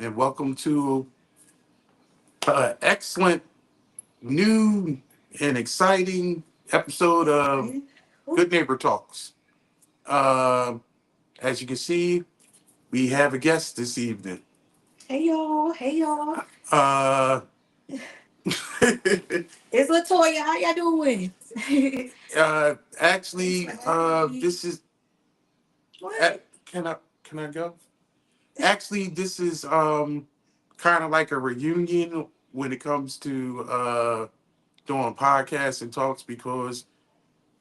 and welcome to excellent, new, and exciting episode of Good Neighbor Talks. Uh, as you can see, we have a guest this evening. Hey y'all, hey y'all. Uh, It's Latoya. How y'all doing? actually, this is. Can I go? Actually, this is kind of like a reunion when it comes to doing podcasts and talks because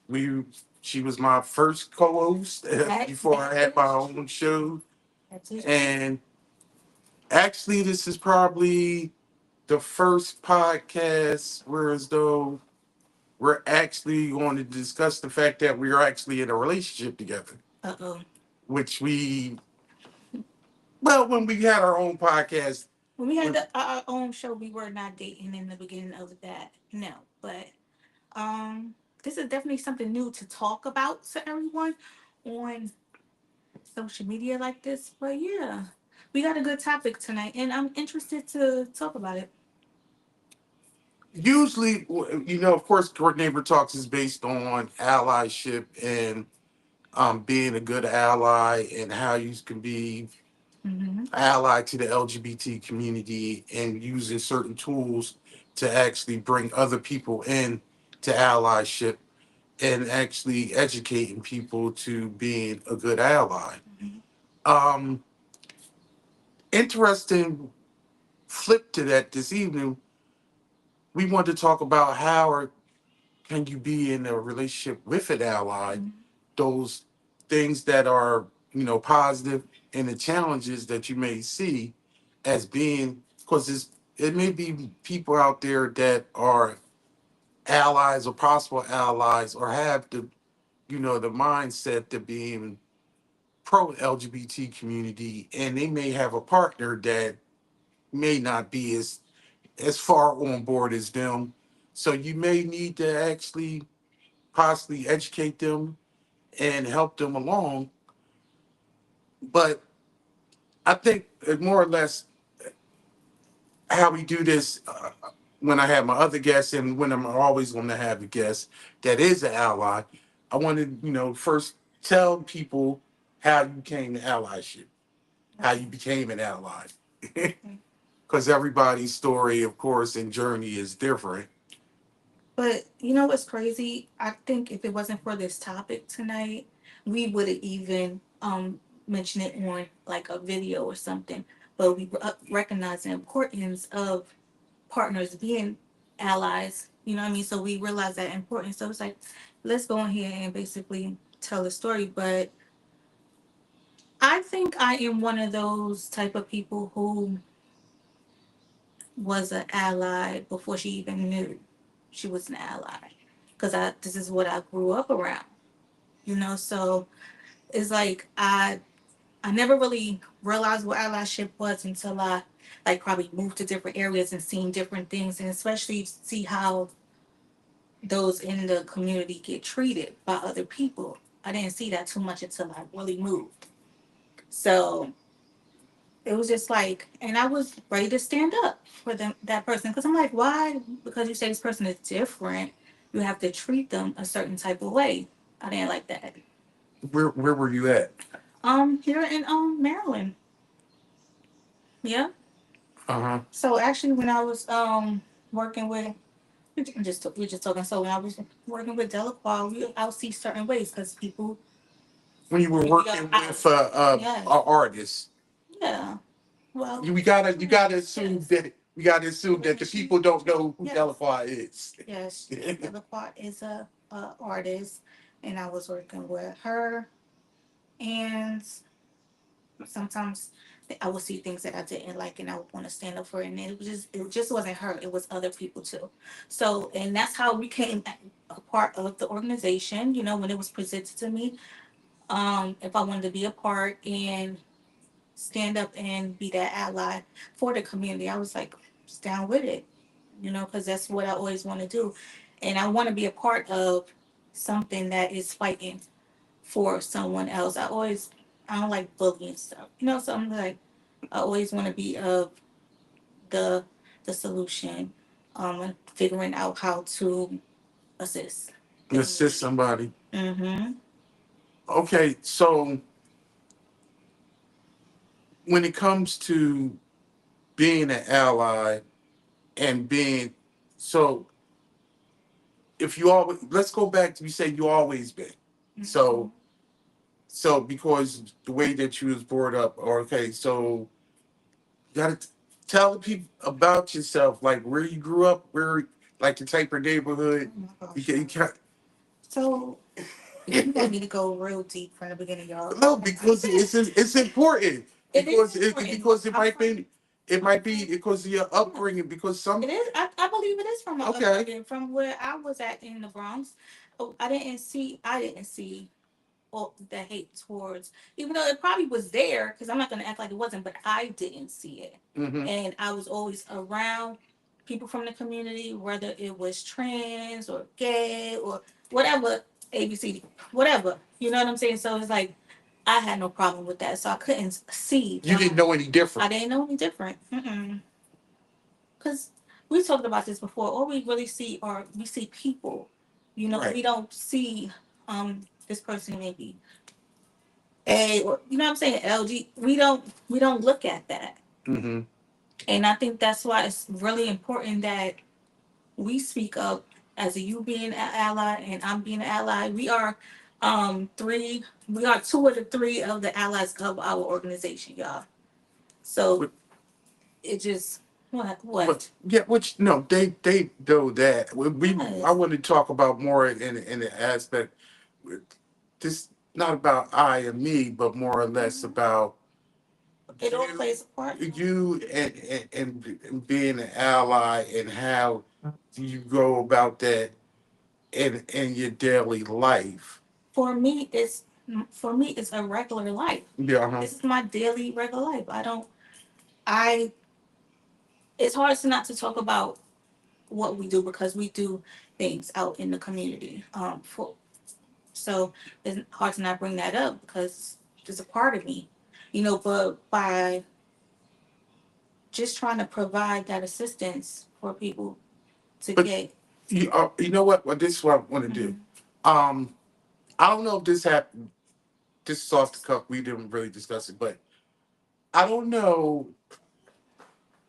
we she was my first co-host before I had my own show. And actually this is probably the first podcast whereas though we're actually going to discuss the fact that we are actually in a relationship together. Uh-oh. Which when we had our own podcast. When we had our own show, we were not dating in the beginning of that. No, but this is definitely something new to talk about to everyone on social media like this. But yeah, we got a good topic tonight, and I'm interested to talk about it. Usually, of course, Court Neighbor Talks is based on allyship and being a good ally and how you can be allied to the LGBT community and using certain tools to actually bring other people in to allyship and actually educating people to being a good ally. Um, Interesting flip to that this evening. We want to talk about how can you be in a relationship with an ally, those things that are, positive and the challenges that you may see as being, because it may be people out there that are allies or possible allies or have the mindset to being pro LGBT community, and they may have a partner that may not be as far on board as them. So you may need to actually possibly educate them and help them along. But I think more or less how we do this when I have my other guests and when I'm always going to have a guest that is an ally, I want to, first tell people how you came to allyship, how you became an ally. Because everybody's story, of course, and journey is different. But you know what's crazy? I think if it wasn't for this topic tonight, we would have even mentioned it on like a video or something. But we recognize the importance of partners being allies. You know what I mean? So we realize that importance. So it's like, let's go in here and basically tell the story. But I think I am one of those type of people who was an ally before she even knew she was an ally because I this is what I grew up around, so it's like I never really realized what allyship was until I like probably moved to different areas and seen different things, and especially see how those in the community get treated by other people. I didn't see that too much until I really moved. So it was just like, and I was ready to stand up for that person because I'm like, why? Because you say this person is different, you have to treat them a certain type of way. I didn't like that. Where were you at? Here in Maryland. Yeah. Uh-huh. So actually, when I was working with, we're just talking. So when I was working with Delacroix, I would see certain ways because people. When you were working with Yes. artists. Yeah. Well, you gotta assume that the people don't know who Delacroix is. Yes, Delacroix is a artist, and I was working with her, and sometimes I would see things that I didn't like, and I would want to stand up for it. And it just wasn't her; it was other people too. So, and that's how we became a part of the organization. When it was presented to me, if I wanted to be a part and stand up and be that ally for the community, I was like, just down with it. Because that's what I always want to do, and I want to be a part of something that is fighting for someone else. I don't like bullying stuff, so I'm like, I always want to be the the solution, and figuring out how to assist the assist community. somebody. Mm-hmm. Okay, so when it comes to being an ally and being so, if you always let's go back to you say you always been so because the way that you was brought up, or okay, so you gotta tell the people about yourself, like where you grew up, where like the type of neighborhood. Oh my You gosh. can, you can't, So you want me to go real deep from the beginning, y'all? no, because it's important It is important. because it I'm might from. be because of your upbringing because some It is. I believe it is from my okay. upbringing, from where I was at in the Bronx. Oh, I didn't see. I didn't see all the hate towards, even though it probably was there, because I'm not going to act like it wasn't, but I didn't see it. Mm-hmm. And I was always around people from the community, whether it was trans or gay or whatever, ABCD, whatever. You know what I'm saying? So it's like I had no problem with that. So I couldn't see You didn't why. know any I different. didn't know any different. Because we talked about this before. All we really see are we see people. You know, Right. we don't see this person maybe A, or you know what I'm saying, LG. We don't look at that. Mm-hmm. And I think that's why it's really important that we speak up, as a you being an ally and I'm being an ally. We are two of the three of the allies of our organization, y'all. So it just what? Yeah, which no, they know that. I Yes. want to talk about more in the aspect this not about I and me, but more or less Mhm. about It all you, plays a part. you and being an ally and how you go about that in your daily life. For me, it's a regular life. Yeah, uh-huh. This is my daily regular life. I it's hard to not to talk about what we do because we do things out in the community. So it's hard to not bring that up because it's a part of me, But by just trying to provide that assistance for people to But get. you know what? Well, this is what I want to do. Mhm. Um, I don't know if this happened. This is off the cuff. We didn't really discuss it, but I don't know.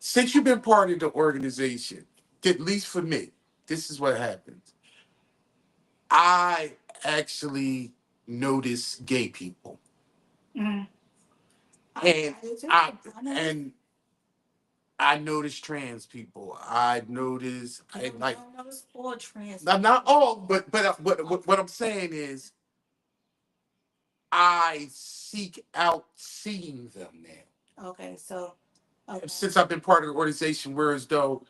Since you've been part of the organization, at least for me, this is what happens. I actually notice gay people, Mm. and I do too. I know. and I notice trans people. I notice and I like don't know all trans not people. all, but what I'm saying is I seek out seeing them now. Okay, so okay, Since I've been part of the organization, whereas though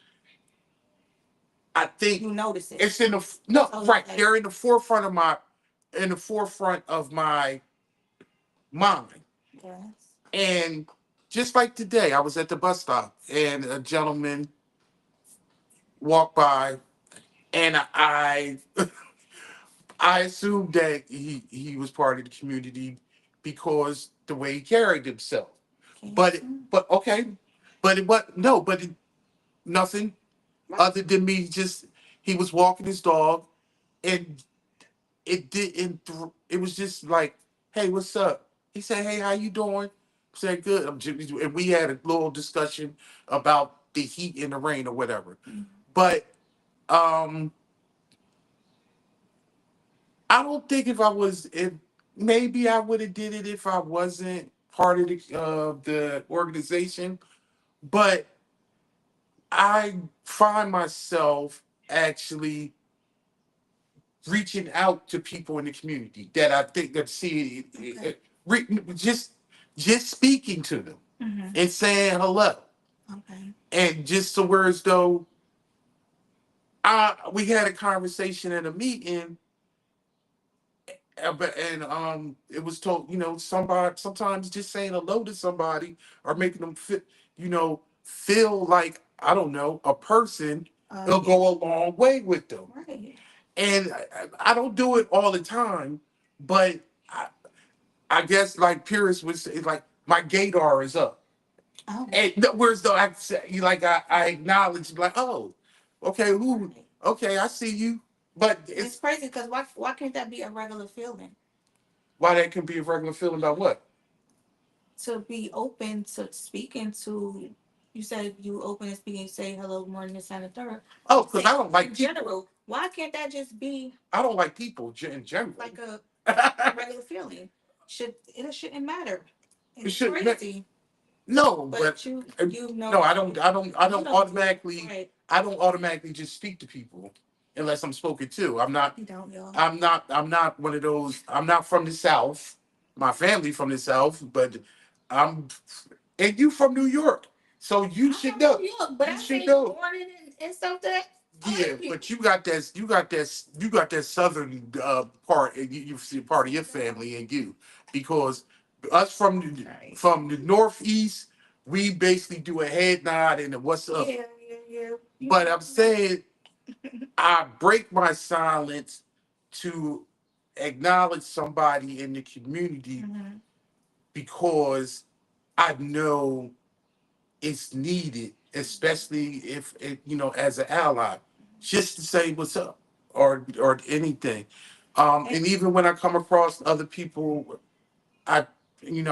I think you notice it. it's in the no So right. like, They're in the forefront of my mind. yes. And just like today, I was at the bus stop and a gentleman walked by, and I assumed that he was part of the community because the way he carried himself. Can you But assume? but okay, but it, nothing other than me just he was walking his dog and it didn't. It was just like, hey, what's up? He said, hey, how you doing? I said, good. And we had a little discussion about the heat and the rain or whatever. Mm. But um, I don't think if I was, if maybe I would have did it if I wasn't part of the organization. But I find myself actually reaching out to people in the community that I think that see Okay. just speaking to them Mm-hmm. and saying hello Okay. and just so where as though I we had a conversation in a meeting and it was told somebody sometimes just saying hello to somebody or making them feel like I don't know a person it'll Yeah. go a long way with them. Right. And I don't do it all the time, but I guess like Pierce would say, like my gaydar is up. Oh, And whereas though I say, like I acknowledge like, oh, okay, who, right. okay, I see you. But It's it's crazy because why can't that be a regular feeling? why that can be a regular feeling about what? To be open to speaking to, you said you open and speaking, say hello, good morning, this and the third. Oh, I'm because I saying don't like in people. general, why can't that just be I don't like people in general. like a regular feeling? It shouldn't matter. It It's should crazy. no, but But you no, know, I don't. I don't. I you don't don't automatically. right. I don't automatically just speak to people unless I'm spoken to. I'm not. You don't, y'all. I'm not. I'm not one of those. I'm not from the South. My family from the South, but I'm. And you from New York, so you I'm should from know. New York, but You I should say know. morning and stuff that Yeah, other people. but you got that. You got that. You got that southern part, and you see part of your family and you, because us Right. from the northeast, we basically do a head nod and a what's up. Yeah, yeah, yeah. But I'm saying I break my silence to acknowledge somebody in the community Mhm. because I know it's needed, especially if it, as an ally, just to say what's up or anything. And And even when I come across other people, I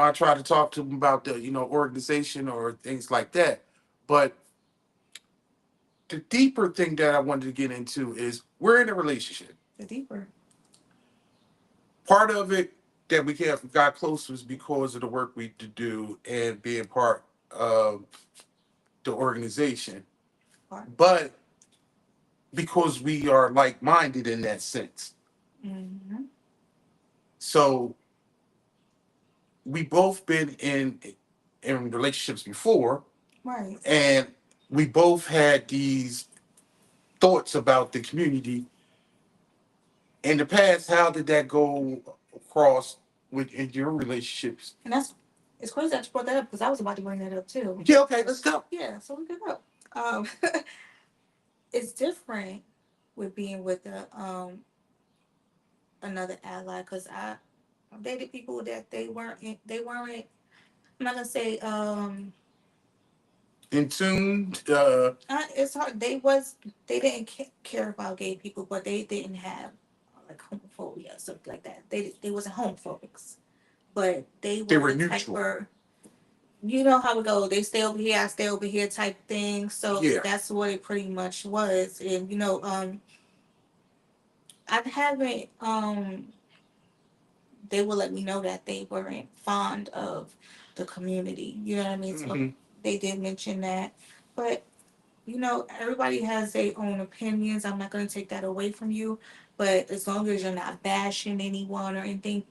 I try to talk to them about the organization or things like that. But the deeper thing that I wanted to get into is we're in a relationship. the deeper. Part of it that we got close was because of the work we do and being part of the organization. Part. But because we are like minded in that sense. Mm-hmm. So we both been in relationships before, Right. and we both had these thoughts about the community in the past. How did that go across with in your relationships? And that's it's crazy that you brought that up because I was about to bring that up too. Yeah, okay, let's go. Yeah, so we could go. Um, it's different with being with another ally because I've dated people that they weren't. I'm not gonna say In tune. it's hard. They didn't care about gay people, but they didn't have like homophobia or something like that. They wasn't homophobics, but they They were were the type neutral. where you know how it go. They stay over here, I stay over here type thing. So Yeah. that's what it pretty much was. And I haven't they would let me know that they weren't fond of the community. You know what I mean? So Hmm. they did mention that. But everybody has their own opinions. I'm not going to take that away from you. But as long as you're not bashing anyone or anything,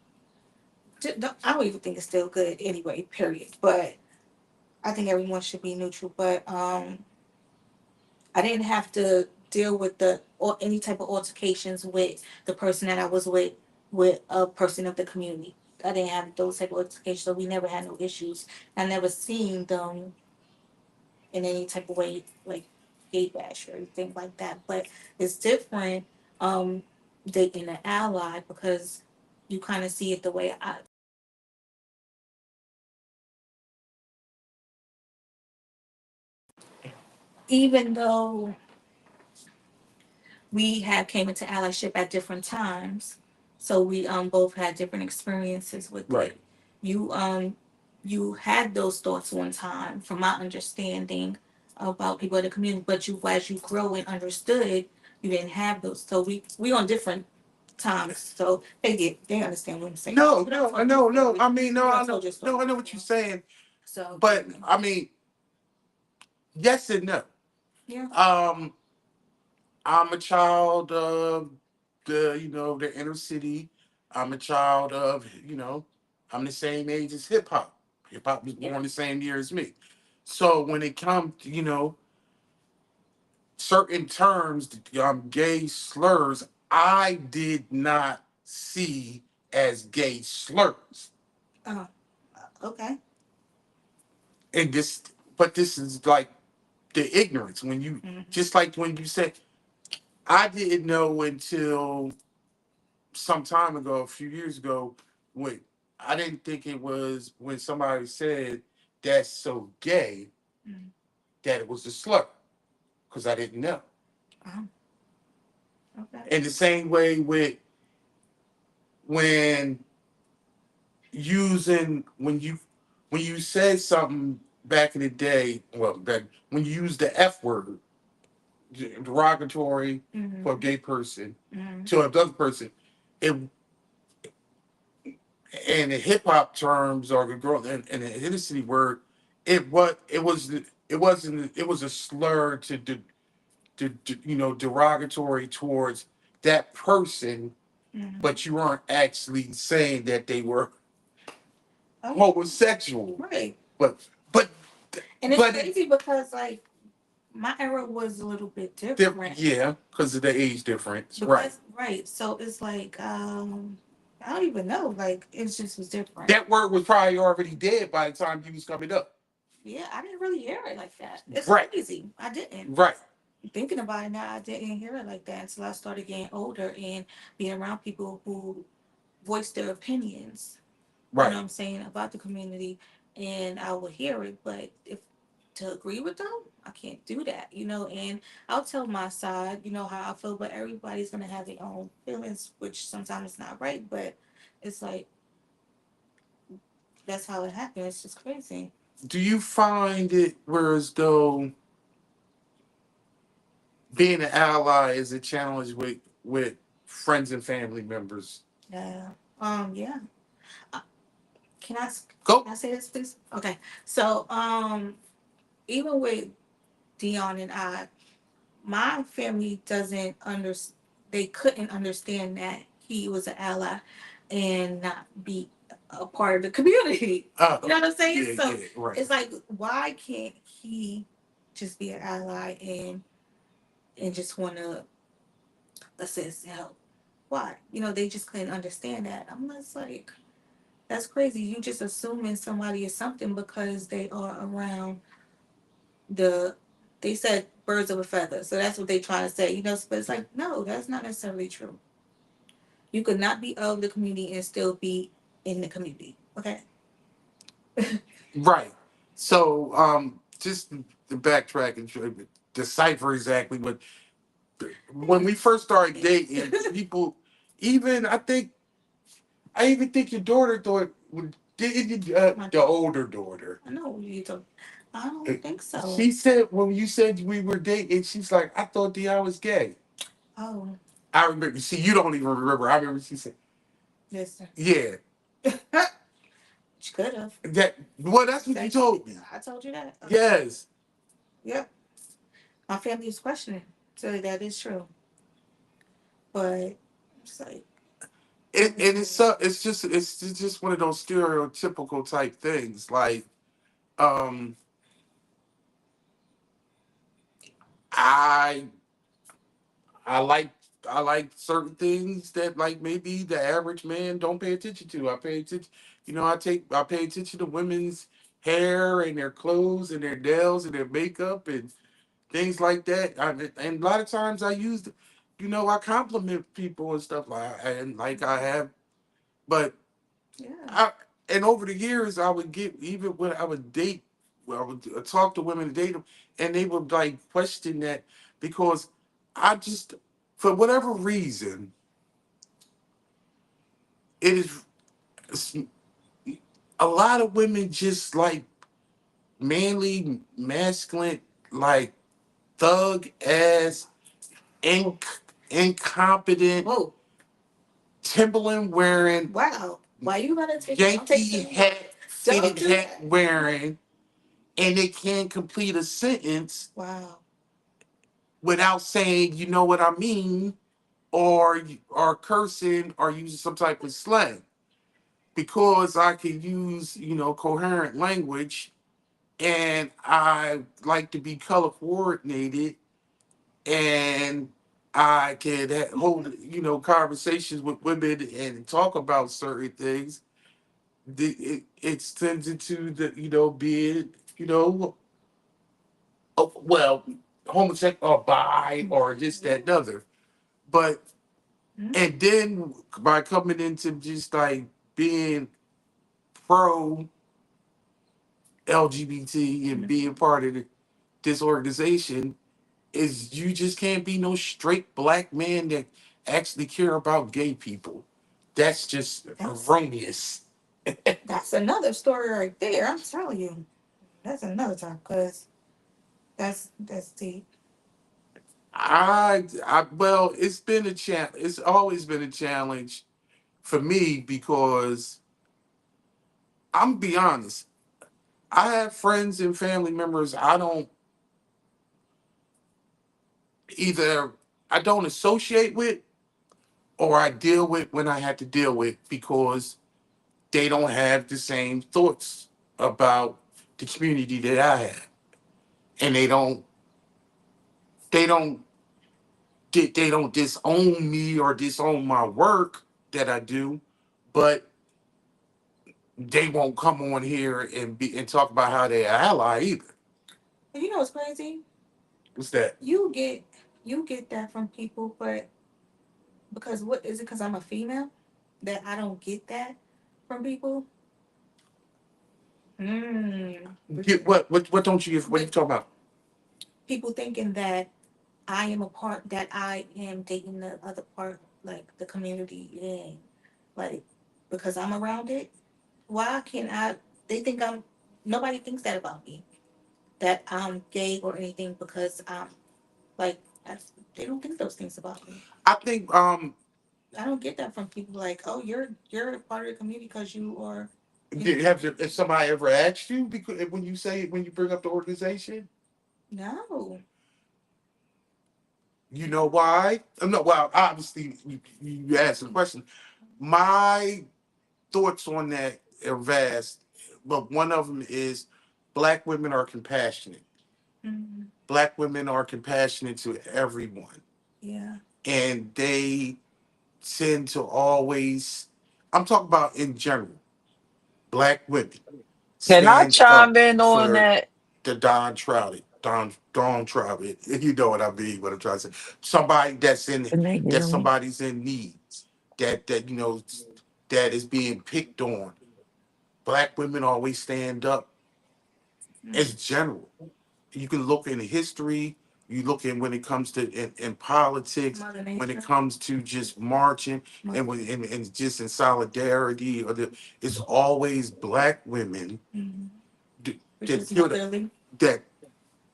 I don't even think it's still good anyway, period. But I think everyone should be neutral. But I didn't have to deal with the or any type of altercations with the person that I was with a person of the community. I didn't have those type of altercations, so we never had no issues. I never seen them in any type of way like gay bash or anything like that. But it's different dating an ally because you kind of see it the way I. Even though we had came into allyship at different times, so we both had different experiences with Right. it. You had those thoughts one time, from my understanding about people in the community, but you as you grow and understood, you didn't have those. So we on different times, so they understand what I'm saying. No, You don't no, told your no, no. story. I mean, no, You I don't know, told your story. no, I know what you're saying, So but I mean, yes and no. yeah. Um, I'm a child of the inner city. I'm a child of I'm the same age as hip hop. Hip hop was Yeah. born the same year as me. So when it comes to certain terms, gay slurs, I did not see as gay slurs. Uh, okay. And this is like the ignorance when you Mm-hmm. just like when you said I didn't know until some time ago, a few years ago, when I didn't think it was when somebody said that's so gay Mm. that it was a slur because I didn't know. Oh, okay. In the same way with when using when you said something back in the day, well, that when you use the F word, derogatory for a Mm-hmm. gay person Mm-hmm. to another person, it and the hip hop terms or the girl and the ethnicity word, it wasn't it was a slur to derogatory towards that person, Mm-hmm. but you weren't actually saying that they were Oh, homosexual. right. But but And it's but it, crazy because like my era was a little bit different. yeah, because of the age difference, right? Because right, so it's like I don't even know. Like it just was different. That word was probably already dead by the time you was coming up. Yeah, I didn't really hear it like that. It's Right, crazy. I didn't. right, Thinking about it now, I didn't hear it like that until I started getting older and being around people who voice their opinions. You know right. what I'm saying about the community, and I will hear it. But if to agree with them, I can't do that. And I'll tell my side. How I feel, but everybody's gonna have their own feelings, which sometimes it's not right. But it's like that's how it happens. It's just crazy. Do you find it whereas though being an ally is a challenge with friends and family members? Yeah. Yeah. Uh, Can I? Go. Can I say this, please? Okay. So, even with Dion and I, my family doesn't under they couldn't understand that he was an ally and not be a part of the community. You know what I'm saying? Yeah, So yeah, right. it's like, why can't he just be an ally and just want to assist and help? Why? They just couldn't understand that. I'm just like, that's crazy. You just assuming somebody is something because they are around the they said birds of a feather. So that's what they trying to say, but it's like, no, that's not necessarily true. You could not be of the community and still be in the community. Okay. Right. So, just to backtrack and decipher exactly what when we first started dating, people, even I even think your daughter thought did the older daughter. I know you don't. I don't think so. She said when you said we were dating, she's like, I thought Dion was gay. Oh, I remember. See, you don't even remember. I remember she said, listen. yeah. She could have. That well, that's what you told me. I told you that. Okay. Yes. Yep. My family is questioning, so that is true. But it's like, And it's just one of those stereotypical type things. Like, um, I I like I like certain things that like maybe the average man don't pay attention to. I pay attention, I pay attention to women's hair and their clothes and their nails and their makeup and things like that. And a lot of times I use, I compliment people and stuff like I have, but yeah. I and over the years I would get even when I would date, well, I would talk to women and date them, and they would like question that because I just for whatever reason it is it's- a lot of women just like manly, masculine, like thug ass, incompetent, Whoa. Timberland wearing, Wow. Why you gotta don't take Yankee hat, don't fitted do hat that. wearing, and they can't complete a sentence Wow. without saying, you know what I mean, or cursing or using some type of slang. Because I can use, coherent language and I like to be color coordinated and I can hold, conversations with women and talk about certain things. It extends into the, being, well, homosexual or bi or this, that, and other. But, Mhm. and then by coming into just like being pro LGBT and being part of this organization is you just can't be no straight black man that actually care about gay people. That's just erroneous. That's another story right there. I'm telling you, that's another time because that's deep. I well, it's been a challenge. It's always been a challenge for me because I'm be honest. I have friends and family members I don't either I don't associate with or I deal with when I have to deal with because they don't have the same thoughts about the community that I have, and they don't they don't disown me or disown my work that I do, but they won't come on here and talk about how they're ally either. And you know what's crazy? What's that? You get that from people, but because what is it? Because I'm a female that I don't get that from people. Mm. What don't you get? What are you talking about? People thinking that I am a part that I am dating the other part, like the community, and like because I'm around it. Why can't I? They think I'm. Nobody thinks that about me. That I'm gay or anything because I'm like they don't think those things about me. I think I don't get that from people like, oh, you're a part of the community because you are. have somebody ever asked you because when you bring up the organization? No. You know why? No, well, obviously you asked the question. My thoughts on that are vast, but one of them is black women are compassionate. Mm, Black women are compassionate to everyone, yeah. and they tend to always. I'm talking about in general. Black women Can I stand chime up in on for that? the Don Trout. If you know what I mean, what I'm trying to say. Somebody Can they that hear me? somebody's in need, that that is being picked on. Black women always stand up Mm. as general. You can look in history, you look in when it comes to in politics, Mother when Nature. it comes to just marching Mother. and just in solidarity, it's always black women Mm. that Which that, is motherly. that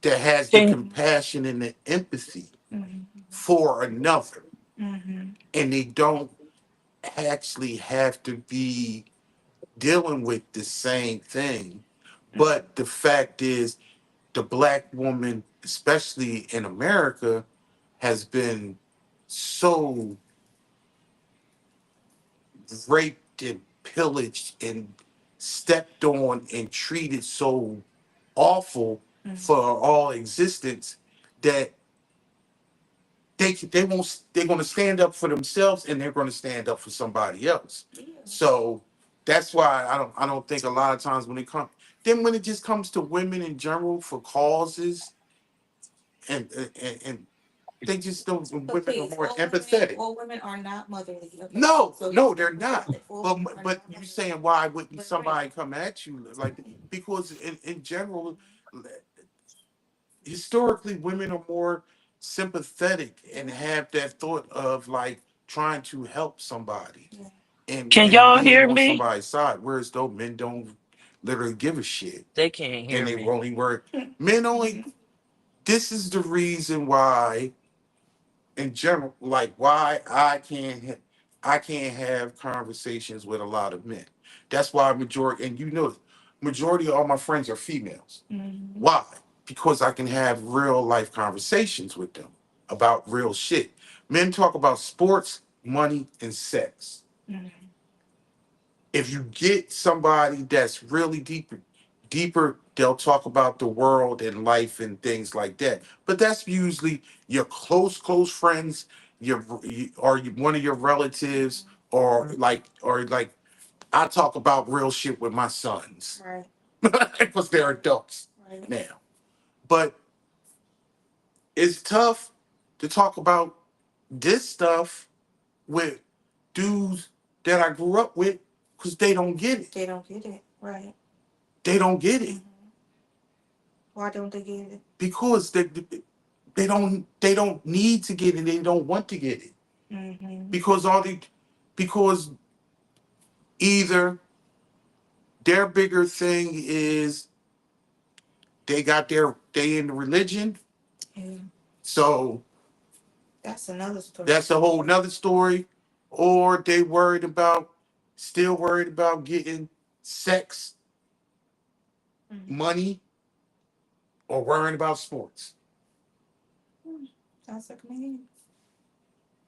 that has the Can compassion and the empathy Mm-hmm. for another, Mm-hmm. and they don't actually have to be dealing with the same thing. But the fact is, the black woman, especially in America, has been so raped and pillaged and stepped on and treated so awful Mm-hmm. for all existence that they won't they're going to stand up for themselves and they're going to stand up for somebody else. Yeah. So that's why I don't think a lot of times when it just comes to women in general for causes and they just don't, But women are please, more empathetic. all women are not motherly. Okay. No, So no, let's they're get the not. perspective. All But women are but not you motherly. saying why wouldn't But right. somebody come at you like because in general historically women are more sympathetic and have that thought of like trying to help somebody Yeah. can and y'all being hear on me? somebody's side, whereas though men don't literally give a shit They can't and hear they me. only work men only. This is the reason why in general, like why I can't have conversations with a lot of men. That's why majority, and majority of all my friends are females. Mm-hmm. Why? Because I can have real life conversations with them about real shit. Men talk about sports, money, and sex. Mm-hmm. If you get somebody that's really deeper, they'll talk about the world and life and things like that. But that's usually your close friends, one of your relatives, or like I talk about real shit with my sons Right. because they're adults Right. now. But it's tough to talk about this stuff with dudes that I grew up with because they don't get it. They don't get it. Right. They don't get Mm-hmm. it. Why don't they get it? Because they don't need to get it. They don't want to get it Mm-hmm. because because either their bigger thing is they in the religion, Yeah, so that's another story. that's a whole nother story, or still worried about getting sex, Mm-hmm. money, or worrying about sports. Sounds like me.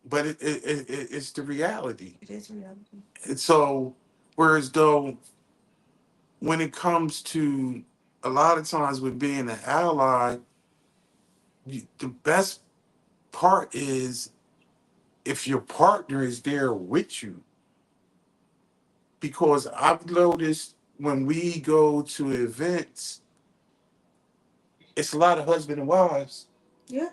But it's the reality. It is reality. And so, whereas though when it comes to a lot of times with being an ally, the best part is if your partner is there with you. Because I've noticed when we go to events, it's a lot of husband and wives. Yeah,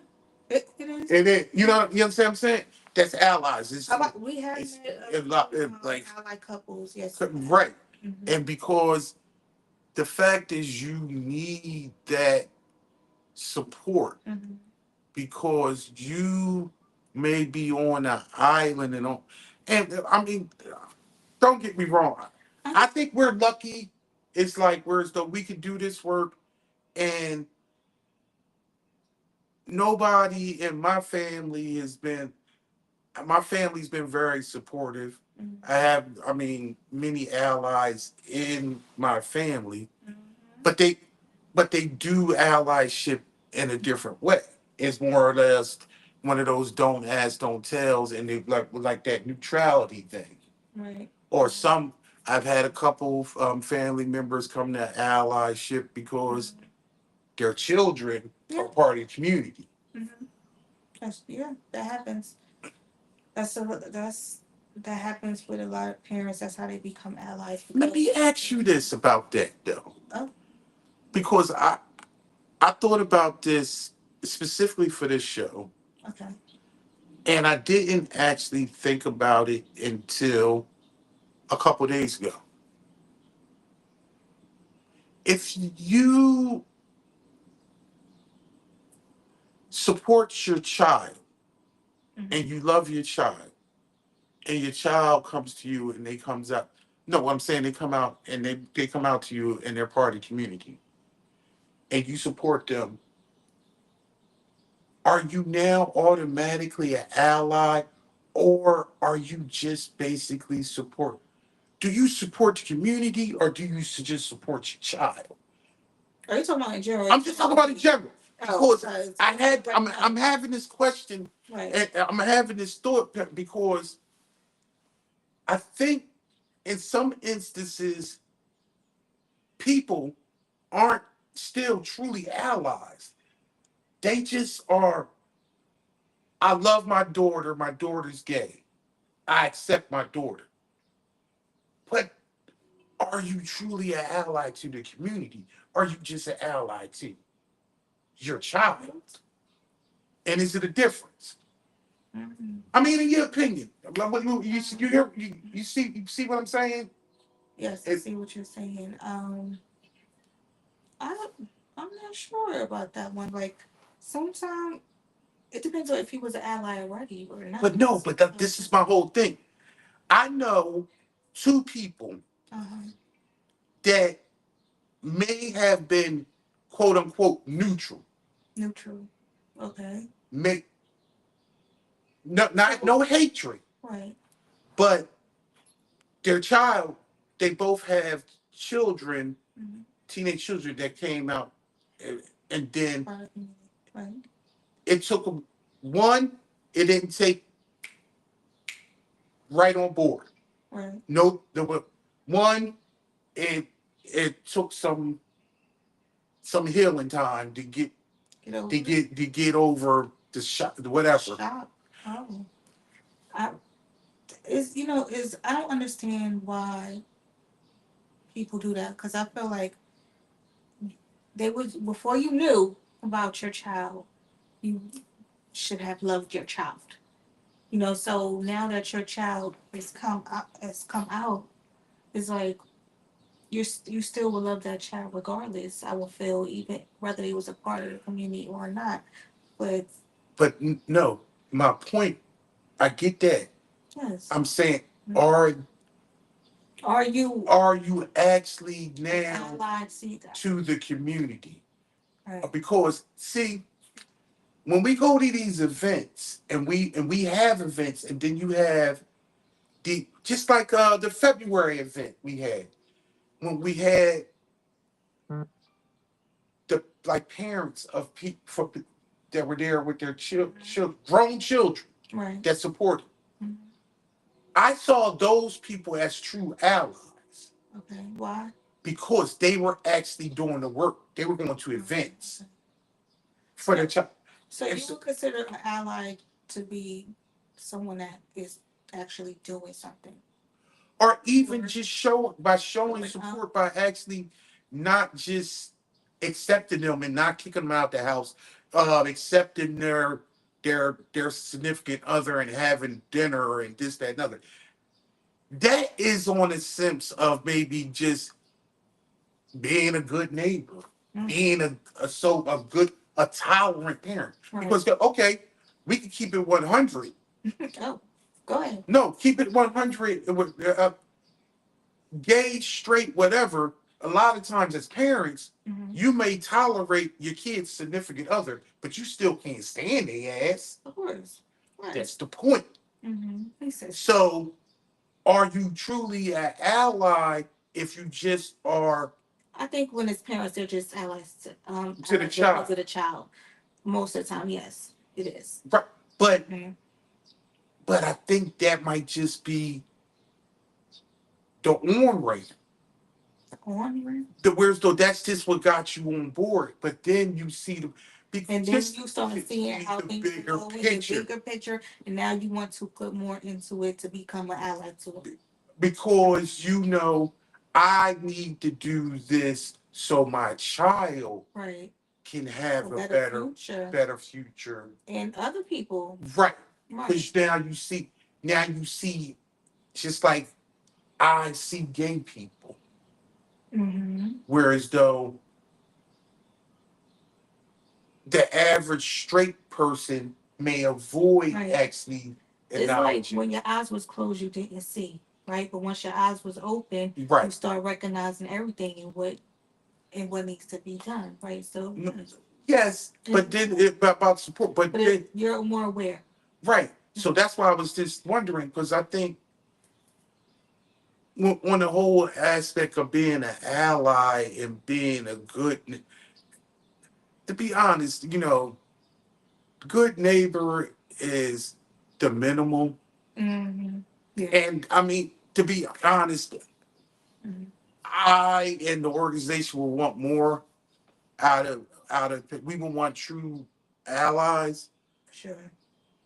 it is. And then you understand what I'm saying? That's allies. How about we have It's met a lot like ally couples? Yes. right. Mm-hmm. And because the fact is you need that support Mm-hmm. because you may be on an island and I mean, don't get me wrong. I think we're lucky. It's like whereas though we can do this work and nobody in my family's been very supportive. Mm-hmm. I have, I mean, many allies in my family, but they do allyship in a different way. It's more or less one of those don't ask, don't tells, and they like that neutrality thing. Right. Or some, I've had a couple family members come to allyship because their children Yeah. are part of the community. Mm-hmm. Yeah, that happens. That's that happens with a lot of parents. That's how they become allies. Let me ask you this about that though, Oh, because I thought about this specifically for this show, okay. and I didn't actually think about it until a couple days ago. If you support your child Mm-hmm. and you love your child, and your child comes to you and they comes out, no, what I'm saying they come out and they come out to you and they're part of the community, and you support them, are you now automatically an ally, or are you just basically support? Do you support the community or do you just support your child? Are you talking about in general? I'm just talking about in general Oh, because I'm having this question right. and I'm having this thought because I think in some instances people aren't still truly allies. They just are. I love my daughter. My daughter's gay. I accept my daughter. But are you truly an ally to the community? Are you just an ally to your child? And is it a difference? Mm-hmm. I mean, in your opinion, you see what I'm saying? Yes, I see what you're saying. I I'm not sure about that one. Like sometimes it depends on if he was an ally already or not. But no, but this is my whole thing. I know two people Uh-huh. that may have been quote unquote neutral. Neutral. Okay. May no hatred, Right. but their child, they both have children, Mm-hmm. teenage children that came out, and then Right. Right. it took them one. It didn't take right on board. Right. No, there were one. It took some healing time Get over to it. get over the shot, whatever. Shock. Oh. I is you know is I don't understand why people do that because I feel like they was before you knew about your child, you should have loved your child. You know, so now that your child has come out, it's like you still will love that child regardless. I will feel even whether he was a part of the community or not. But But no, my point, I get that. yes, I'm saying, are are you are you actually an now ally to that? to the community? Right. Because see, when we go to these events and we have events, and then you have the just like the February event we had when we had the like parents of people that were there with their grown children Right. that supported. Mhm. I saw those people as true allies Okay. Why? because they were actually doing the work. They were going to events for their child. So you would consider an ally to be someone that is actually doing something. Or even just showing Like, support by actually not just accepting them and not kicking them out the house, accepting their significant other and having dinner and this, that, and other. That is on a sense of maybe just being a good neighbor, being a good a tolerant parent. right. Because okay, we can keep it 100. Oh, go ahead. No, keep it 100. Gay, straight, whatever, a lot of times as parents, you may tolerate your kid's significant other, but you still can't stand their ass. Of course. Right. That's the point. He says So, are you truly an ally if you just are I think when it's parents, they're just allies to the child? to the child. Most of the time, yes, it is. Right. But I think that might just be the on rate. On right? The where's though that's just what got you on board. But then you see And then just you start seeing how the things bigger go in the picture. bigger picture, and now you want to put more into it to become an ally to it. Because I need to do this so my child Right. can have a Future. better future. And other people. Right. Right. Because now you see just like I see gay people. Whereas though the average straight person may avoid actually it's like acknowledging. when your eyes was closed, you didn't see, right? But once your eyes was open, you Right. start recognizing everything and what needs to be done, right? So Yes, but then about support, but then you're more aware. right. So that's why I was just wondering because I think on the whole aspect of being an ally and being a good, to be honest, good neighbor is the minimal. Yeah. And I mean, to be honest, I and the organization will want more out of we will want true allies. Sure.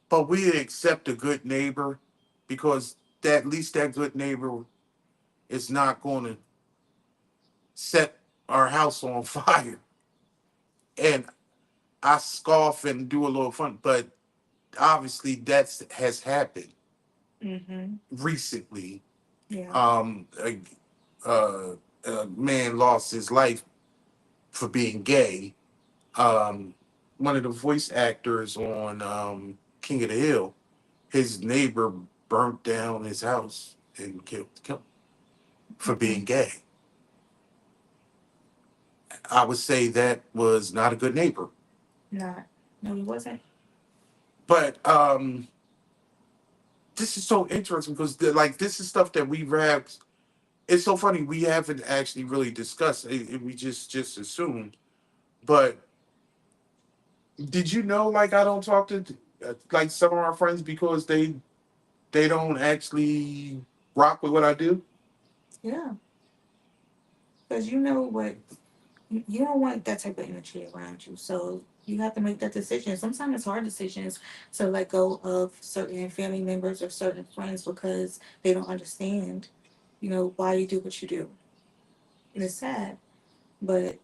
But we accept a good neighbor because that at least that good neighbor is not going to set our house on fire. And I scoff and do a little fun, but obviously that has happened recently. Yeah. A man lost his life for being gay. One of the voice actors on King of the Hill, his neighbor burnt down his house and killed him for being gay. I would say that was not a good neighbor. Not. No, he wasn't. But this is so interesting because this is stuff that we have. It's so funny we haven't actually really discussed it. We just assumed. But did you know like I don't talk to like some of our friends because they don't actually rock with what I do? Yeah, because you know what you don't want that type of energy around you. So you have to make that decision. Sometimes it's hard decisions to let go of certain family members or certain friends because they don't understand, why you do what you do. And it's sad, but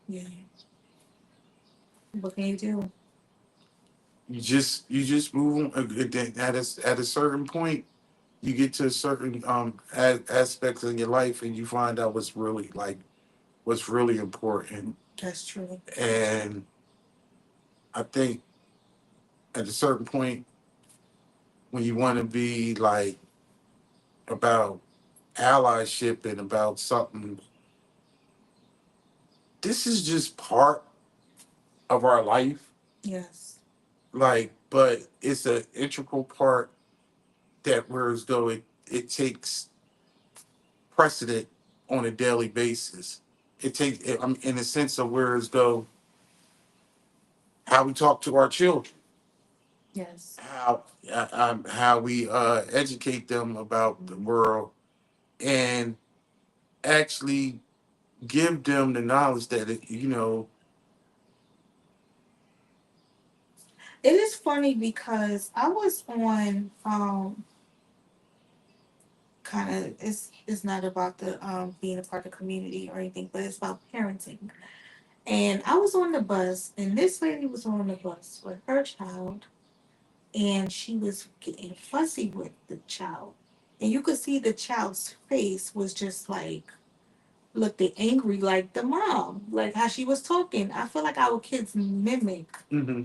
yeah, what can you do? You just move on at a certain point. you get to a certain aspects in your life, and you find out what's really important. That's true. And I think at a certain point, when you want to be like about allyship and about something, this is just part of our life. Yes. Like, but it's an integral part that whereas though it takes precedent on a daily basis. It takes, in a sense of whereas though how we talk to our children, Yes. how we educate them about the world, and actually give them the knowledge that It is funny because I was on kind of it's not about the being a part of the community or anything, but it's about parenting. And I was on the bus, and this lady was on the bus with her child, and she was getting fussy with the child, and you could see the child's face was just like looked angry, like the mom, like how she was talking. I feel like our kids mimic hmm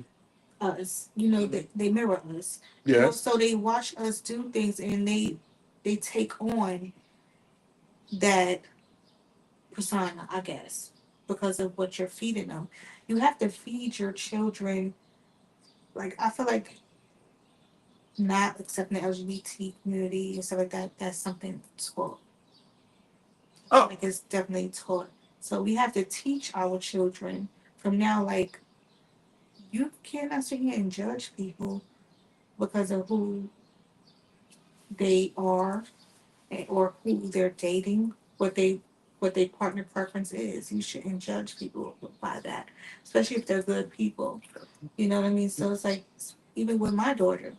us. You know, they mirror us. You know, yes. so they watch us do things, and they take on that persona, I guess, because of what you're feeding them. You have to feed your children. Like I feel like not accepting the LGBT community and stuff like that. That's something taught. Oh, Like it's definitely taught. So we have to teach our children from now. Like you cannot sit here and judge people because of who they are or who they're dating, what they partner preference is. You shouldn't judge people by that, especially if they're good people. You know what I mean? So it's like even with my daughter,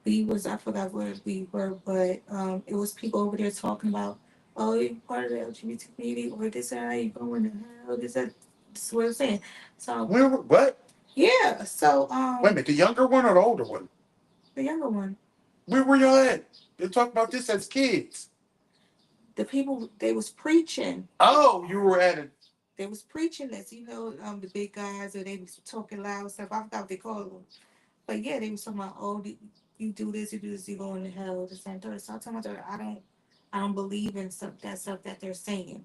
we was I forgot where we were, but it was people over there talking about, oh, you part of the LGBT community or this and that, you going to hell, this that. That's what I'm saying. So what? yeah, so Wait a minute, the younger one or the older one? the younger one, Where were y'all at? They talk about this as kids. the people they was preaching. Oh, you were at it. They was preaching this, you know, the big guys, or they was talking loud stuff. I forgot what they called them. But yeah, they was talking about, oh, you do this, you go into hell, this and that. So I told my daughter, I don't believe in stuff that they're saying.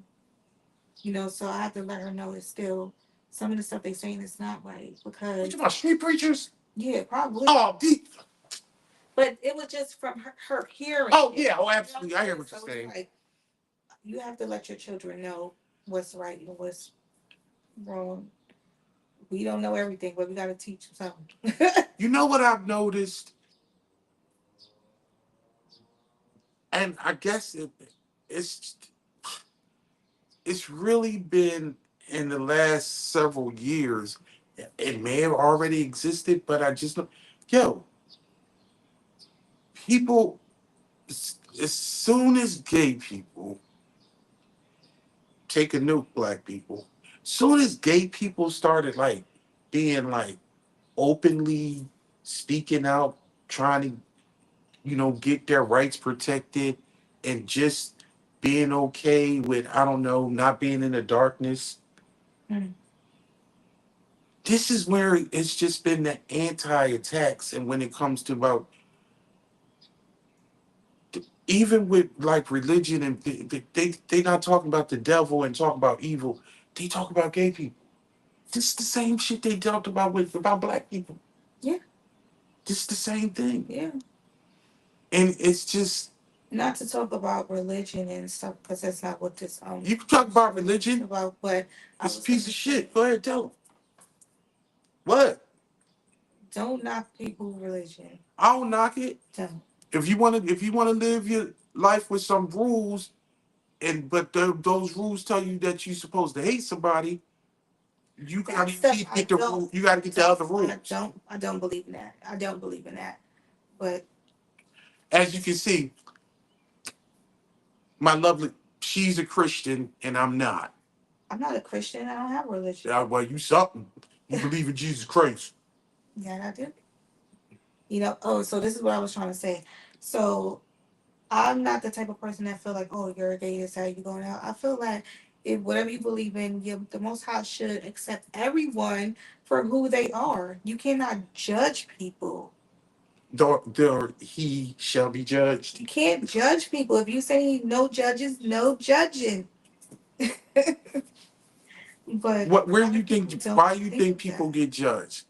You know, so I have to let her know it's still some of the stuff they're saying is not right What because you about street preachers? yeah, probably. Oh, deep. But it was just from her hearing. Oh It. yeah. Oh, You know what absolutely. I'm I hear saying? what you're So it's saying. like you have to let your children know what's right and what's wrong. We don't know everything, but we got to teach them something. You know what I've noticed, and I guess it's it's really been in the last several years. It may have already existed, but I just know, yo, people, as soon as gay people take a nuke black people, soon as gay people started like being like openly speaking out, trying to, get their rights protected and just being okay with, I don't know, not being in the darkness. Mm. This is where it's just been the anti-attacks. And when it comes to about, even with like religion, and they not talking about the devil and talking about evil, they talk about gay people. This is the same shit they talked about with about black people. Yeah, This is the same thing. yeah. And it's just, Not to talk about religion and stuff because that's not what this you can talk about is religion. about. But I It's a was gonna piece of say, shit. Go ahead, tell them. What? don't knock people's religion. I don't knock it. Don't. If you wanna live your life with some rules, and but those rules tell you that you're supposed to hate somebody, you That gotta stuff I get the rule. You gotta get the other rules. I don't believe in that. I don't believe in that. But As you can see, my lovely, she's a Christian and I'm not. I'm not a Christian. I don't have a religion. Well, you something. You believe in Jesus Christ. Yeah, I do. You know. Oh, so this is what I was trying to say. So I'm not the type of person that feel like, oh, you're gay, this how you going out. I feel like if whatever you believe in, the Most High should accept everyone for who they are. You cannot judge people. He shall be judged. You can't judge people. If you say no judges, no judging. But What? Where a lot you of think? people don't Why you think think people that. get judged?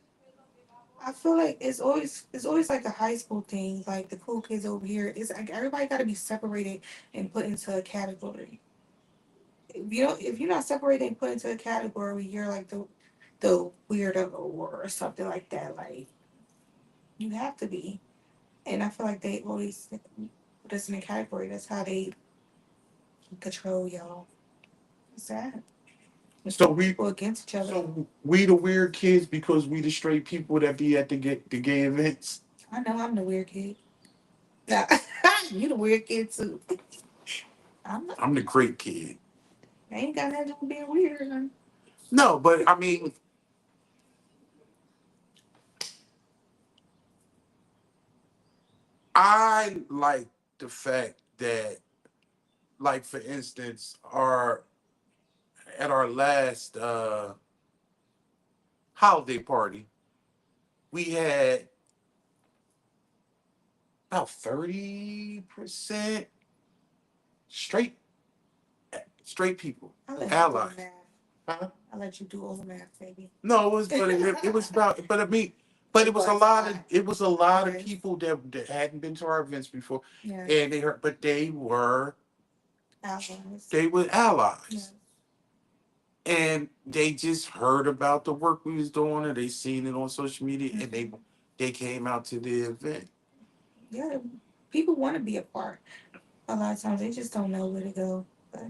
I feel like it's always like a high school thing. Like the cool kids over here, it's like everybody got to be separated and put into a category. If you're not separated and put into a category, you're like the weirdo or something like that. Like you have to be. And I feel like they always put us in a category. That's how they control y'all. It's sad. It's So put we, people against each other. so we the weird kids because we the straight people that be at the gay events. I know I'm the weird kid. Nah, you the weird kid too. I'm not. I'm the great kid. I ain't got nothing to do with being weird. No, but I mean, I like the fact that, like for instance, our last holiday party, we had about 30% straight straight people, I'll let you do the allies. math. Huh? I'll let you do all the math, baby. No, it was, but it was about, but I mean, but It it was a was a lot of, lot. it was a lot of Right. people that hadn't been to our events before, Yeah. and they heard, but Allies. they were Yeah. allies, and they just heard about the work we was doing, and they seen it on social media, and they came out to the event. Yeah. People want to be a part. A lot of times they just don't know where to go. But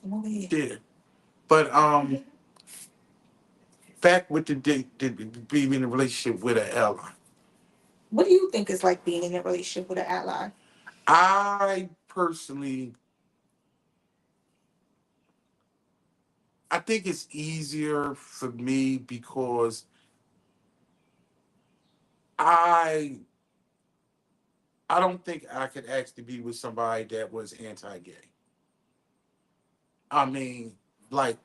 I'm over here. Yeah, but back with the being in a relationship with an ally. What do you think is like being in a relationship with an ally? I personally, I think it's easier for me because I I don't think I could actually be with somebody that was anti-gay. I mean, like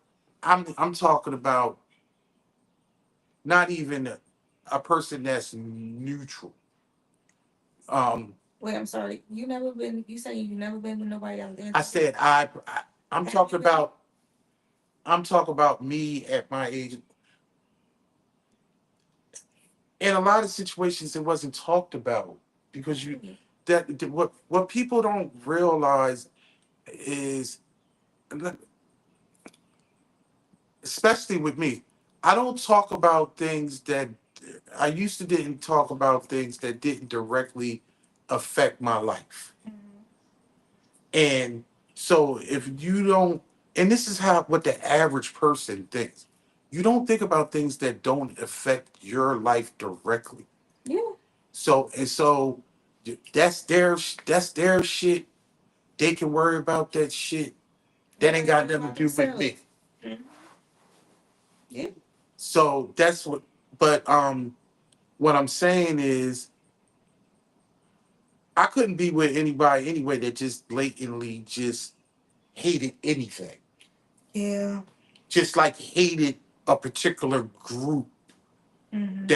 I'm talking about not even a person that's neutral. Um, Wait, I'm sorry. You never been. You say you never been with nobody that was I anti. said I'm Have talking you been? about I'm talking about me at my age. In a lot of situations, it wasn't talked about because what people don't realize is, especially with me, I don't talk about things that I used to didn't talk about things that didn't directly affect my life. Mhm. And so if you don't, and this is how what the average person thinks. You don't think about things that don't affect your life directly. Yeah. So that's their shit. They can worry about that shit. That ain't got nothing to do with me. Mhm. Yeah. So that's what. But what I'm saying is, I couldn't be with anybody anyway that just blatantly just hated anything. Yeah. Just like hated a particular group Hmm.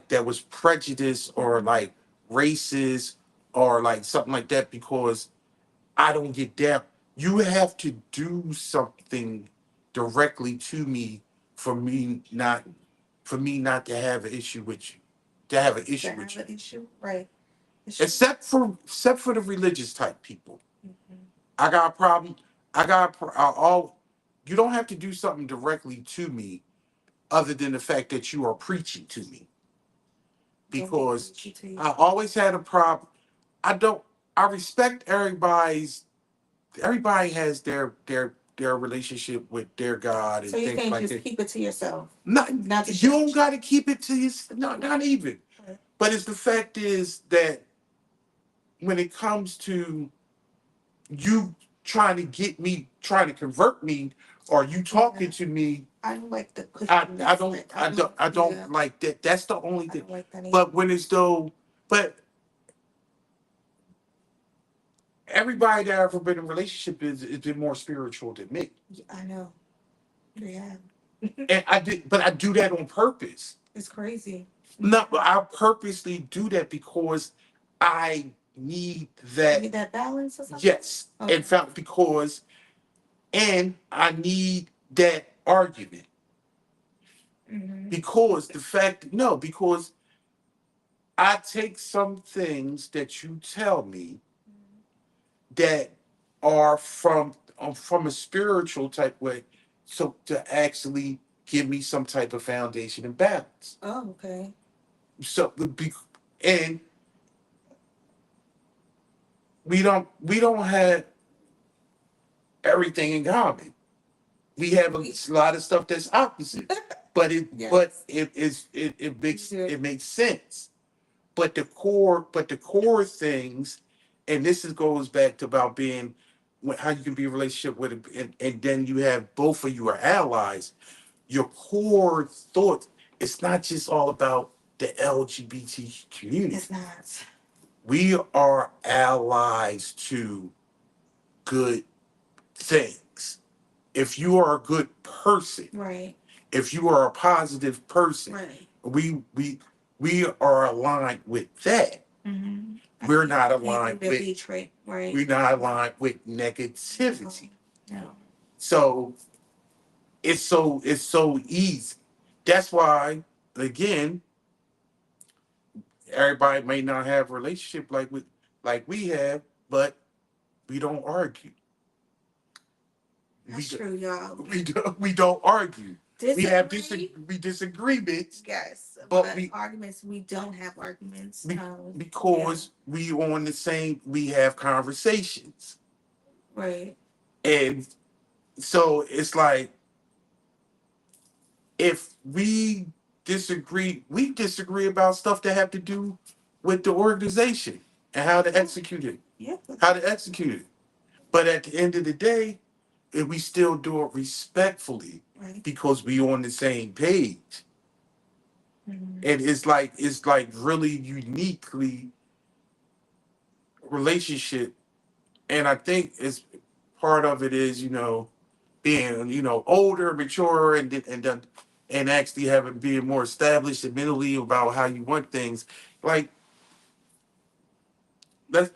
that was prejudiced or like racist or like something like that because I don't get down. You have to do something directly to me for me not to have an issue with you. To have an To issue with have you. an issue, right? It's true. Except for the religious type people. Hmm. I got a problem. I got a all you don't have to do something directly to me other than the fact that you are preaching to me. Don't be Because preachy to you. I always had a problem. I don't I respect everybody has their relationship with their God So and you things can't like just that. keep it to yourself, Not not to you don't judge. got to keep it to yourself. No, not even. Right. But it's the fact is that when it comes to you trying to convert me, or you Yeah. talking to me, I don't like the I pushing I and don't slit. I don't I Yeah. don't like that. That's the only I thing. don't like that either. But when it's though, but everybody that I've ever been in a relationship is been more spiritual than me. I know. Yeah. And but I do that on purpose. It's crazy. No, I purposely do that because I need that. Need that balance or something? Yes, Okay. in fact, because and I need that argument because the fact no because I take some things that you tell me that are from a spiritual type way, so to actually give me some type of foundation and balance. Oh, okay. So and we don't have everything in common. We have a lot of stuff that's opposite, but Yes. it makes sense. But the core things, and this goes back to about being how you can be in a relationship with and then you have both of you are allies. Your core thought, it's not just all about the LGBT community. It's not. We are allies to good things. If you are a good person, Right. if you are a positive person, Right. we are aligned with that. We're not aligned with hatred. Right. we're not aligned with negativity. No. So it's so easy. That's why again, everybody may not have a relationship like we have, but we don't argue. That's true, y'all. We don't argue. We have disagreements. Yes, but but we arguments, we don't have arguments. because we on the same. We have conversations, Right. and so it's like if we disagree about stuff that have to do with the organization and how to execute it. Yeah. How to execute it. But at the end of the day, if we still do it respectfully Right. because we on the same page. And it's like really uniquely relationship. And I think it's part of it is, being, older, mature, and actually having being more established and mentally about how you want things. Like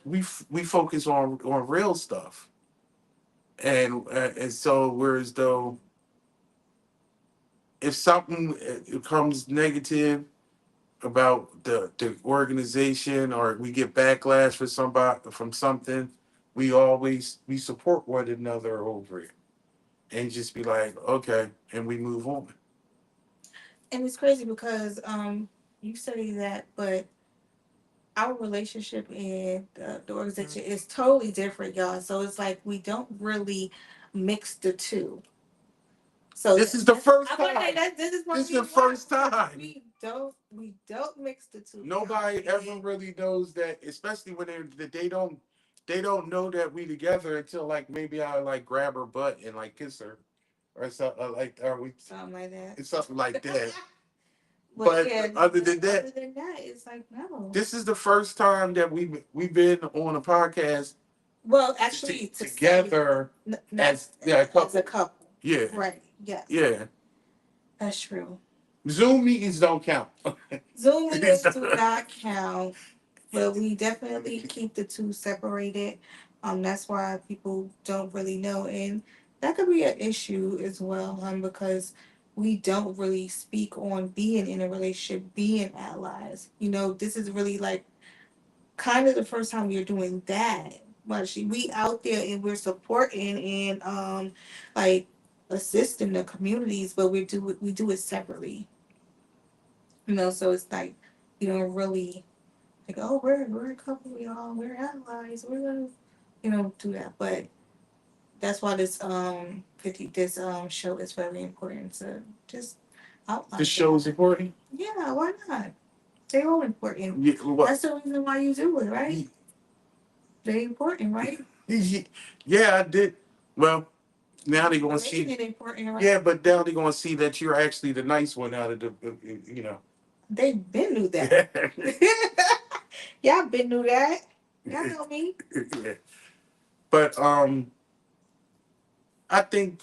we focus on real stuff, and so whereas though if something comes negative about the organization or we get backlash for somebody from something, we support one another over it and just be like, okay, and we move on. And it's crazy because you say that, but our relationship and the organization is totally different, y'all. So it's like we don't really mix the two. So This is the first I'm gonna time. say that this is This is the first time. We don't mix the two. Nobody ever really knows that, especially when they don't know that we together until like maybe I like grab her butt and like kiss her or something like or we Something like that. it's something like that. But yeah, other than that, it's like no. this is the first time that we've been on a podcast. Well, actually, together as a couple. As a couple. Yeah. Right. Yes. Yeah. That's true. Zoom meetings don't count. Zoom meetings do not count, but we definitely keep the two separated. That's why people don't really know, and that could be an issue as well. Because we don't really speak on being in a relationship, being allies. This is really like kind of the first time you're doing that. But we out there and we're supporting and like assisting the communities, but we do it separately. So it's like you don't really like, oh, we're a couple, y'all, we're allies, we're gonna do that. But that's why this show is very important to just outline. The show is important. Yeah, why not? They're all important. Yeah, That's the reason why you do it, right? They're important, right? Yeah, I did. Well, now they're gonna see. It important, right? Yeah, but now they're gonna see that you're actually the nice one out of the. They been knew that. Y'all been knew that. Y'all know me. Yeah. But I think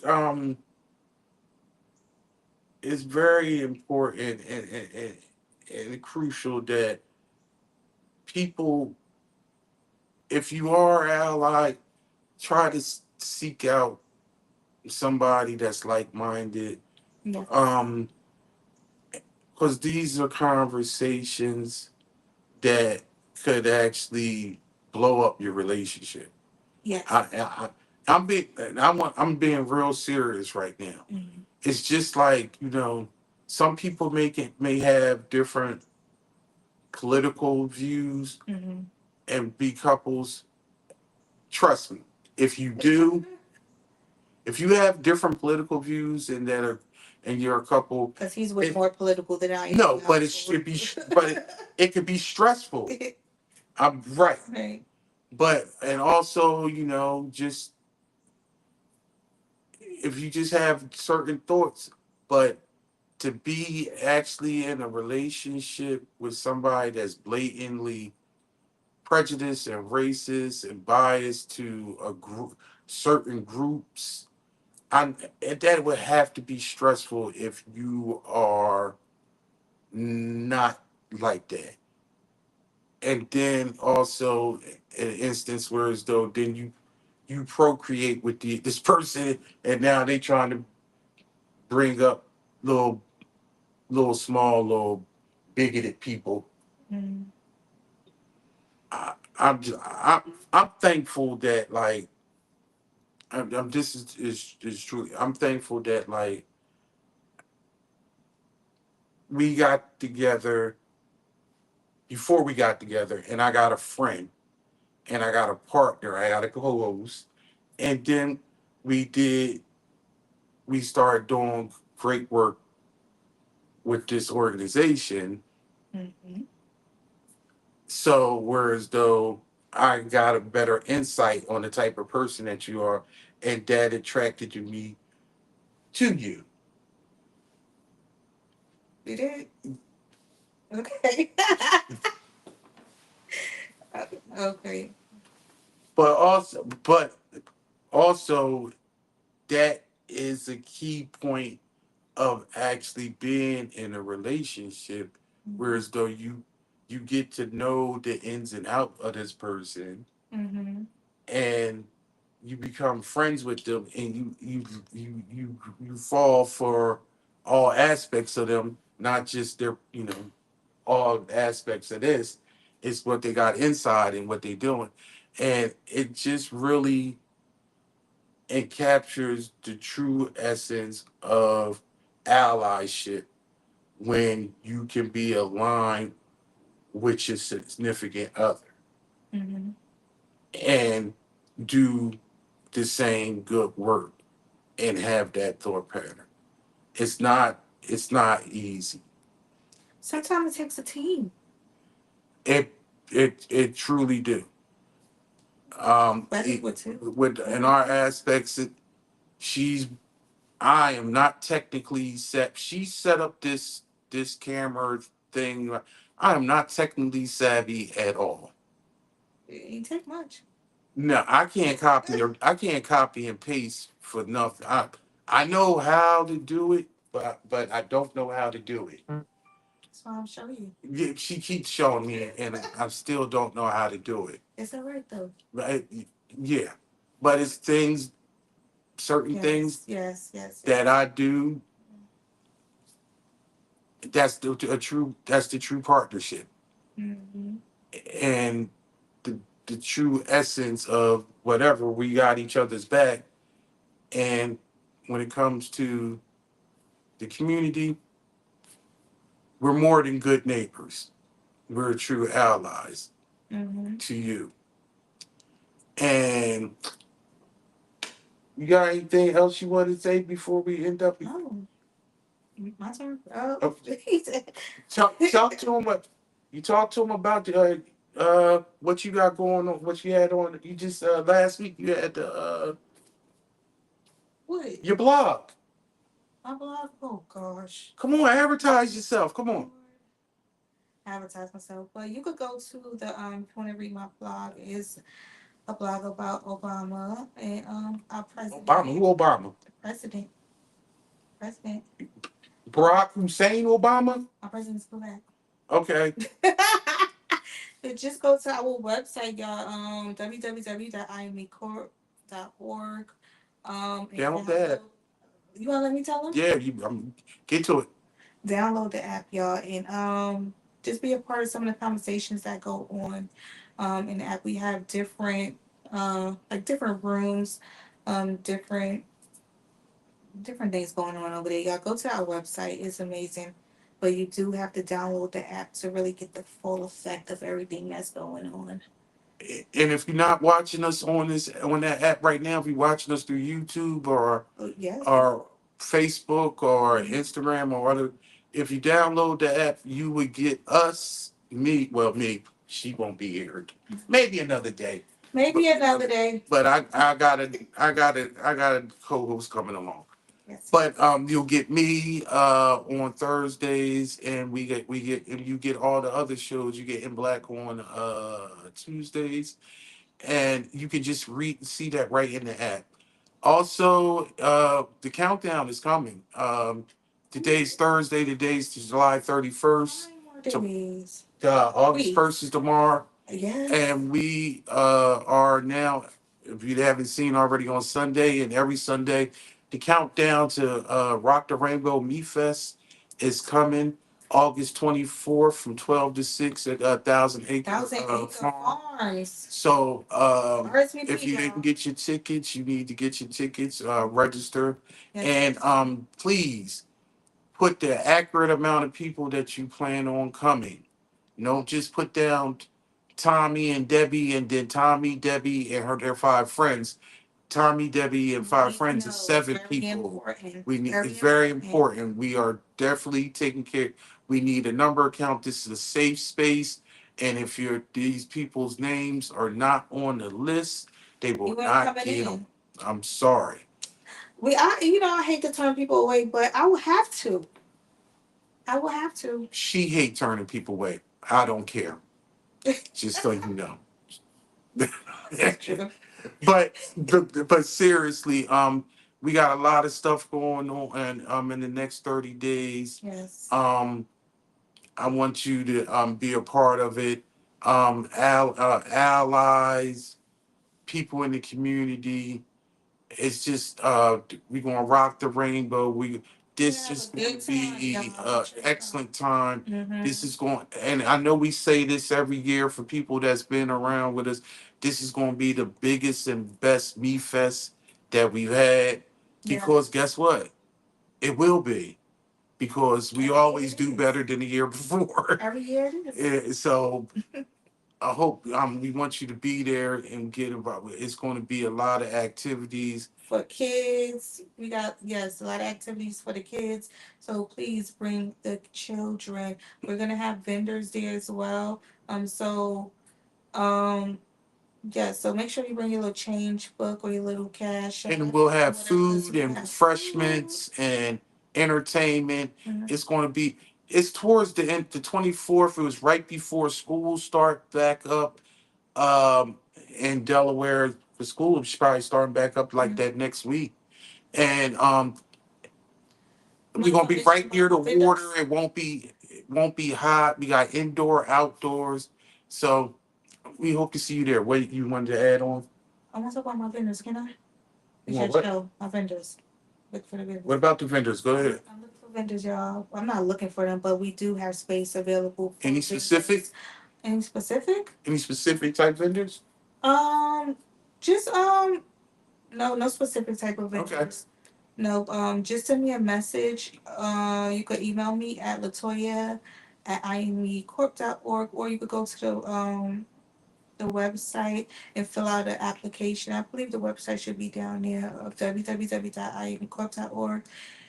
it's very important and crucial that people, if you are allied, try to seek out somebody that's like minded. Yes. Because these are conversations that could actually blow up your relationship. Yes. I'm being I'm being real serious right now. Mm-hmm. It's just like, some people may have different political views Mm-hmm. and be couples. Trust me, if you do, if you have different political views and you're a couple, because he's way more political than I am. no, but it should be, it could be stressful. I'm right, Right. but and also, just if you just have certain thoughts, but to be actually in a relationship with somebody that's blatantly prejudiced and racist and biased to a group, certain groups, that would have to be stressful if you are not like that. And then also an instance where as though then you procreate with this person and now they trying to bring up little little bigoted people. Mm-hmm. I'm thankful that like this is true. I'm thankful that like we got together before we got together, and I got a friend, and I got a partner, I got a co-host, and then we did we started doing great work with this organization. Mm-hmm. So whereas though I got a better insight on the type of person that you are, and that attracted me to you. You did? Okay. Okay. But also that is a key point of actually being in a relationship, whereas though you get to know the ins and outs of this person, Mm-hmm. and you become friends with them, and you fall for all aspects of them, not just their all aspects of this. It's what they got inside and what they doing, and it just really it captures the true essence of allyship when you can be aligned with your significant other Mm-hmm. and do the same good work and have that thought pattern. It's not easy. Sometimes it takes a team. It truly do. But with two. With in our aspects, she's I am not technically set. She set up this camera thing. I am not technically savvy at all. It ain't take much. No, I can't copy and paste for nothing. I know how to do it, but I don't know how to do it. That's why I'm showing you. Yeah, she keeps showing me, and I still don't know how to do it. It's all right though. Right? Yeah, but it's certain Yes. things Yes. that I do. That's the true partnership, Mm-hmm. and the the true essence of whatever we got each other's back. And when it comes to the community, we're more than good neighbors. We're true allies Mm-hmm. to you. And you got anything else you want to say before we end up? Oh, my turn. Oh, Oh, talk to him. You talk to him about what you got going on. What you had on. You just last week you had the what? your blog. My blog? Oh gosh. Come on, advertise yourself. Come on. Advertise myself. But you could go to the if you want to read my blog is a blog about Obama and our president. Obama, who Obama? President. President. Barack Hussein Obama? Our president's black. Okay. Just go to our website, y'all. www.imecorp.org. And Download that. you wanna let me tell them? Yeah, get to it. Download the app, y'all, and just be a part of some of the conversations that go on in the app. We have different like different rooms, different things going on over there. Y'all go to our website. It's amazing. But you do have to download the app to really get the full effect of everything that's going on. And if you're not watching us on that app right now, if you're watching us through YouTube Yes. or Facebook or Instagram or other, if you download the app, you would get us, me. She won't be here. Maybe another day. Maybe another day. But I got a co-host coming along. Yes. But you'll get me on Thursdays, and and you get all the other shows. You get In Black on Tuesdays, and you can just see that right in the app. Also, the countdown is coming. Today's Thursday. Today's July 31st. Nine more days. August 1st is tomorrow. Yes. And we are now, if you haven't seen already, on Sunday and every Sunday, the countdown to Rock the Rainbow Me Fest is coming August 24th from 12 to 6 at 1,000 Acre Farm. So if you didn't get your tickets, you need to get your tickets, register. Yes. And please put the accurate amount of people that you plan on coming. Don't just put down Tommy and Debbie, and then Tommy, Debbie, and their five friends. Tommy, Debbie, and five friends is seven people. We need it's very important. We are definitely taking care. We need a number count. This is a safe space, and if these people's names are not on the list, they will not get them. I'm sorry. I hate to turn people away, but I will have to. I will have to. She hate turning people away. I don't care. Just so you know. but seriously, we got a lot of stuff going on, and in the next 30 days. Yes. I want you to be a part of it. Allies, people in the community. It's just we're gonna rock the rainbow. This is going to be an excellent time. Mm-hmm. This is going, and I know we say this every year for people that's been around with us. This is going to be the biggest and best Me Fest that we've had, because guess what? It will be, because we always do better than the year before. Every year it is. So I hope we want you to be there and get involved. It's going to be a lot of activities for kids. We got a lot of activities for the kids. So please bring the children. We're gonna have vendors there as well. So make sure you bring your little change book or your little cash. And we'll have food and refreshments and entertainment. Mm-hmm. It's towards the end, the 24th. It was right before school start back up in Delaware. The school is probably starting back up like that next week. And we're gonna be right near the water. It won't be hot. We got indoor, outdoors. So we hope to see you there. What you wanted to add on? I want to talk about my vendors, can I? Show my vendors. Look for the vendors. What about the vendors? Go ahead. I'm looking for vendors, y'all. I'm not looking for them, but we do have space available. Any specific? Any specific? Any specific type vendors? Just no specific type of vendors. Okay. No, just send me a message. You could email me at latoya@imecorp.org, or you could go to the website and fill out an application. I believe the website should be down there of www.imecorp.org,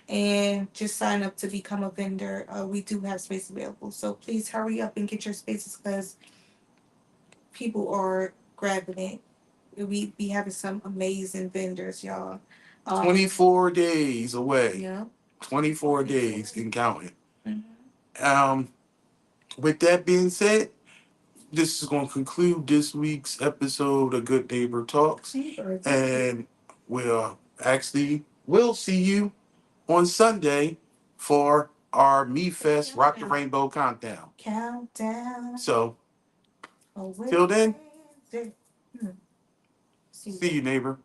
and just sign up to become a vendor. We do have space available, so please hurry up and get your spaces, because people are grabbing it. We be having some amazing vendors, y'all. 24 days away. Yeah. 24 days and counting. Mm-hmm. With that being said, this is going to conclude this week's episode of Good Neighbor Talks. And we'll see you on Sunday for our Me Fest Rock the Rainbow Countdown. So, till then, see you, neighbor.